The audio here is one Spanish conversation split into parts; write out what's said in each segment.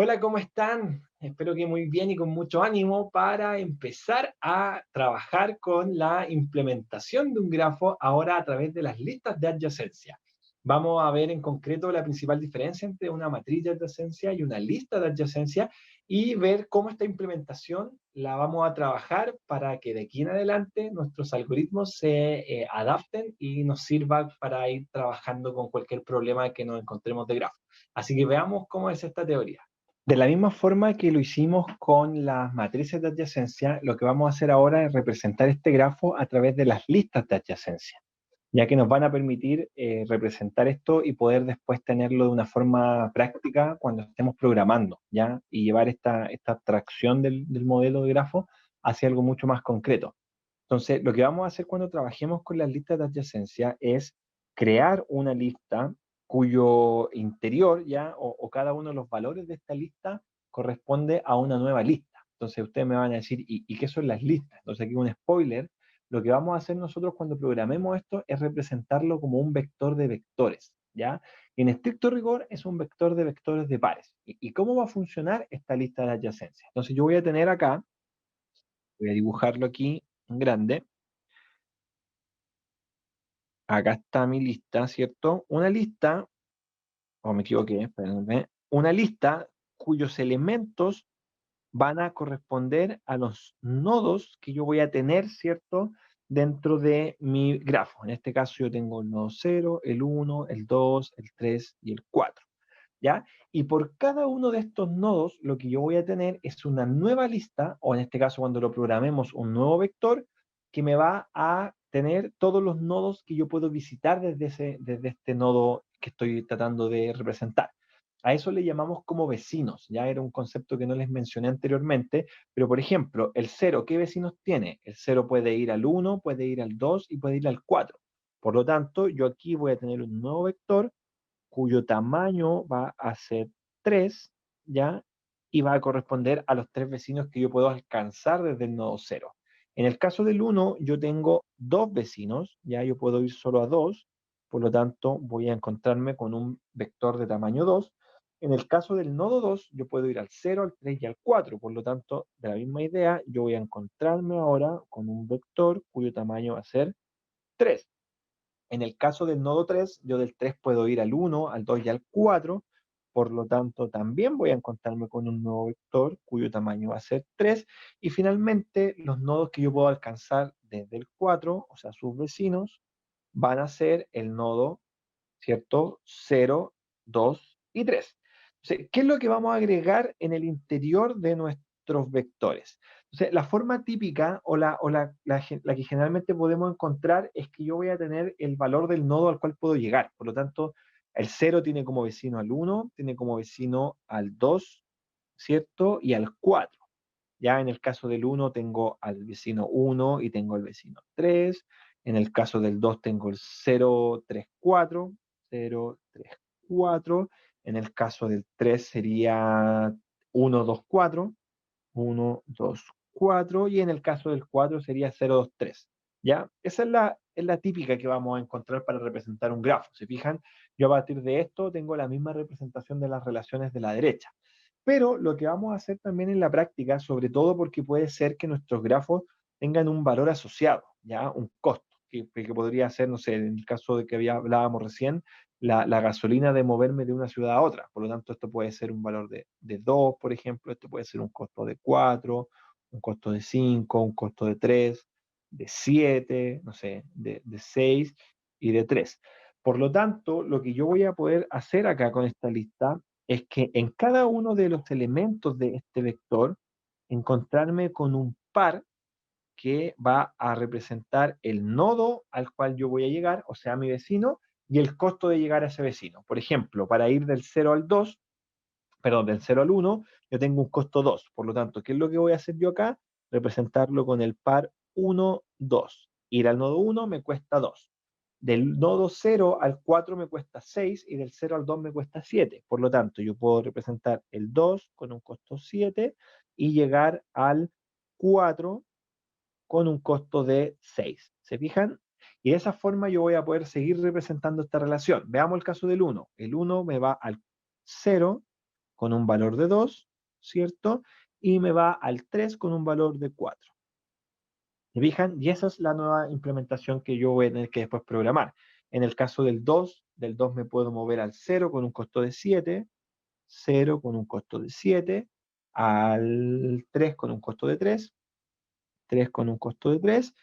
Hola, ¿cómo están? Espero que muy bien y con mucho ánimo para empezar a trabajar con la implementación de un grafo ahora a través de las listas de adyacencia. Vamos a ver en concreto la principal diferencia entre una matriz de adyacencia y una lista de adyacencia y ver cómo esta implementación la vamos a trabajar para que de aquí en adelante nuestros algoritmos se adapten y nos sirva para ir trabajando con cualquier problema que nos encontremos de grafo. Así que veamos cómo es esta teoría. De la misma forma que lo hicimos con las matrices de adyacencia, lo que vamos a hacer ahora es representar este grafo a través de las listas de adyacencia, ya que nos van a permitir representar esto y poder después tenerlo de una forma práctica cuando estemos programando, ¿ya? Y llevar esta abstracción del modelo de grafo hacia algo mucho más concreto. Entonces, lo que vamos a hacer cuando trabajemos con las listas de adyacencia es crear una lista cuyo interior ya, o cada uno de los valores de esta lista corresponde a una nueva lista. Entonces, ustedes me van a decir, ¿y qué son las listas? Entonces, aquí un spoiler. Lo que vamos a hacer nosotros cuando programemos esto es representarlo como un vector de vectores, ¿ya? Y en estricto rigor es un vector de vectores de pares. ¿Y cómo va a funcionar esta lista de adyacencia? Entonces, yo voy a tener acá, voy a dibujarlo aquí en grande. Acá está mi lista, ¿cierto? Una lista, o me equivoqué, espérenme, una lista cuyos elementos van a corresponder a los nodos que yo voy a tener, ¿cierto? Dentro de mi grafo. En este caso yo tengo el nodo 0, el 1, el 2, el 3 y el 4, ¿ya? Y por cada uno de estos nodos, lo que yo voy a tener es una nueva lista, o en este caso cuando lo programemos, un nuevo vector, que me va a tener todos los nodos que yo puedo visitar desde este nodo que estoy tratando de representar. A eso le llamamos como vecinos, ya era un concepto que no les mencioné anteriormente, pero por ejemplo, el 0, ¿qué vecinos tiene? El 0 puede ir al 1, puede ir al 2 y puede ir al 4. Por lo tanto, yo aquí voy a tener un nuevo vector cuyo tamaño va a ser 3, ¿ya? Y va a corresponder a los tres vecinos que yo puedo alcanzar desde el nodo 0. En el caso del 1, yo tengo dos vecinos, ya yo puedo ir solo a 2, por lo tanto voy a encontrarme con un vector de tamaño 2. En el caso del nodo 2, yo puedo ir al 0, al 3 y al 4, por lo tanto, de la misma idea, yo voy a encontrarme ahora con un vector cuyo tamaño va a ser 3. En el caso del nodo 3, yo del 3 puedo ir al 1, al 2 y al 4, por lo tanto también voy a encontrarme con un nuevo vector cuyo tamaño va a ser 3, y finalmente los nodos que yo puedo alcanzar desde el 4, o sea, sus vecinos, van a ser el nodo, ¿cierto? 0, 2 y 3. Entonces, ¿qué es lo que vamos a agregar en el interior de nuestros vectores? Entonces, la forma típica o la que generalmente podemos encontrar es que yo voy a tener el valor del nodo al cual puedo llegar. Por lo tanto, el 0 tiene como vecino al 1, tiene como vecino al 2, ¿cierto? Y al 4. Ya en el caso del 1 tengo al vecino 1 y tengo al vecino 3. En el caso del 2 tengo el 0, 3, 4. 0, 3, 4. En el caso del 3 sería 1, 2, 4. 1, 2, 4. Y en el caso del 4 sería 0, 2, 3. ¿Ya? Esa es la típica que vamos a encontrar para representar un grafo. ¿Se fijan? Yo a partir de esto tengo la misma representación de las relaciones de la derecha. Pero lo que vamos a hacer también en la práctica, sobre todo porque puede ser que nuestros grafos tengan un valor asociado, ¿ya? Un costo, que podría ser, no sé, en el caso de que hablábamos recién, la gasolina de moverme de una ciudad a otra. Por lo tanto, esto puede ser un valor de 2, por ejemplo, esto puede ser un costo de 4, un costo de 5, un costo de 3, de 7, no sé, de 6 y de 3. Por lo tanto, lo que yo voy a poder hacer acá con esta lista es que en cada uno de los elementos de este vector encontrarme con un par que va a representar el nodo al cual yo voy a llegar, o sea, mi vecino, y el costo de llegar a ese vecino. Por ejemplo, para ir del 0 al 2, perdón, del 0 al 1, yo tengo un costo 2. Por lo tanto, ¿qué es lo que voy a hacer yo acá? Representarlo con el par 1, 2. Ir al nodo 1 me cuesta 2. Del nodo 0 al 4 me cuesta 6 y del 0 al 2 me cuesta 7. Por lo tanto, yo puedo representar el 2 con un costo 7 y llegar al 4 con un costo de 6. ¿Se fijan? Y de esa forma yo voy a poder seguir representando esta relación. Veamos el caso del 1. El 1 me va al 0, con un valor de 2, ¿cierto? Y me va al 3 con un valor de 4. ¿Se fijan? Y esa es la nueva implementación que yo voy a tener que después programar. En el caso del 2 me puedo mover al 0 con un costo de 7, 0 con un costo de 7, al 3 con un costo de 3, 3 con un costo de 3,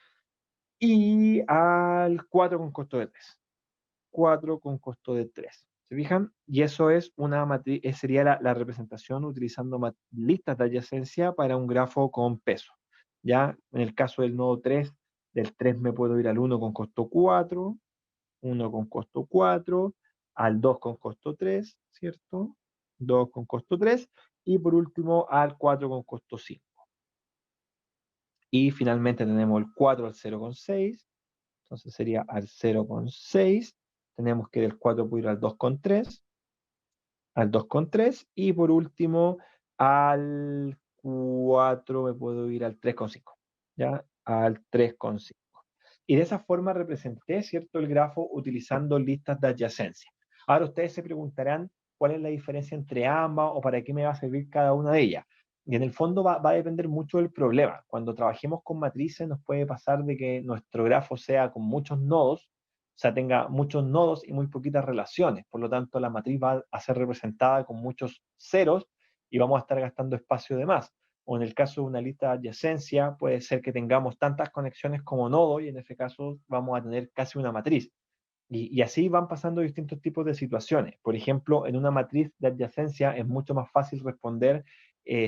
y al 4 con costo de 3. 4 con costo de 3. ¿Se fijan? Y eso es una matriz, sería la representación utilizando listas de adyacencia para un grafo con peso. Ya en el caso del nodo 3, del 3 me puedo ir al 1 con costo 4, 1 con costo 4, al 2 con costo 3, ¿cierto? 2 con costo 3, y por último al 4 con costo 5. Y finalmente tenemos el 4 al 0,6, entonces sería al 0,6. Tenemos que del 4 puedo ir al 2,3, al 2,3, y por último al 4 me puedo ir al 3,5, ¿ya? Al 3,5. Y de esa forma representé, ¿cierto?, el grafo utilizando listas de adyacencia. Ahora ustedes se preguntarán cuál es la diferencia entre ambas o para qué me va a servir cada una de ellas. Y en el fondo va a depender mucho del problema. Cuando trabajemos con matrices nos puede pasar de que nuestro grafo sea con muchos nodos, o sea, tenga muchos nodos y muy poquitas relaciones. Por lo tanto, la matriz va a ser representada con muchos ceros y vamos a estar gastando espacio de más. O en el caso de una lista de adyacencia, puede ser que tengamos tantas conexiones como nodos y en ese caso vamos a tener casi una matriz. Y así van pasando distintos tipos de situaciones. Por ejemplo, en una matriz de adyacencia es mucho más fácil responder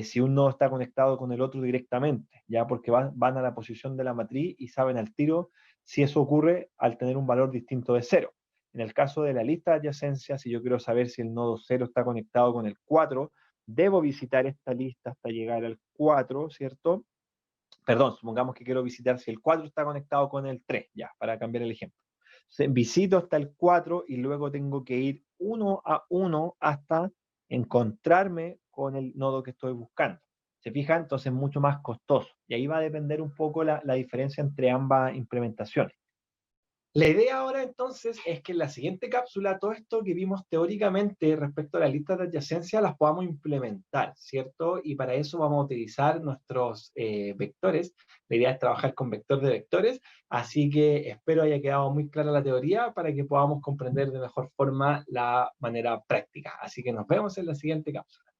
si un nodo está conectado con el otro directamente, ya porque van a la posición de la matriz y saben al tiro si eso ocurre al tener un valor distinto de 0. En el caso de la lista de adyacencia, si yo quiero saber si el nodo 0 está conectado con el 4, debo visitar esta lista hasta llegar al 4, ¿cierto? Perdón, supongamos que quiero visitar si el 4 está conectado con el 3, ya, para cambiar el ejemplo. Visito hasta el 4 y luego tengo que ir uno a uno hasta encontrarme con el nodo que estoy buscando. ¿Se fijan? Entonces es mucho más costoso. Y ahí va a depender un poco la diferencia entre ambas implementaciones. La idea ahora entonces es que en la siguiente cápsula todo esto que vimos teóricamente respecto a las listas de adyacencia las podamos implementar, ¿cierto? Y para eso vamos a utilizar nuestros vectores. La idea es trabajar con vector de vectores, así que espero haya quedado muy clara la teoría para que podamos comprender de mejor forma la manera práctica. Así que nos vemos en la siguiente cápsula.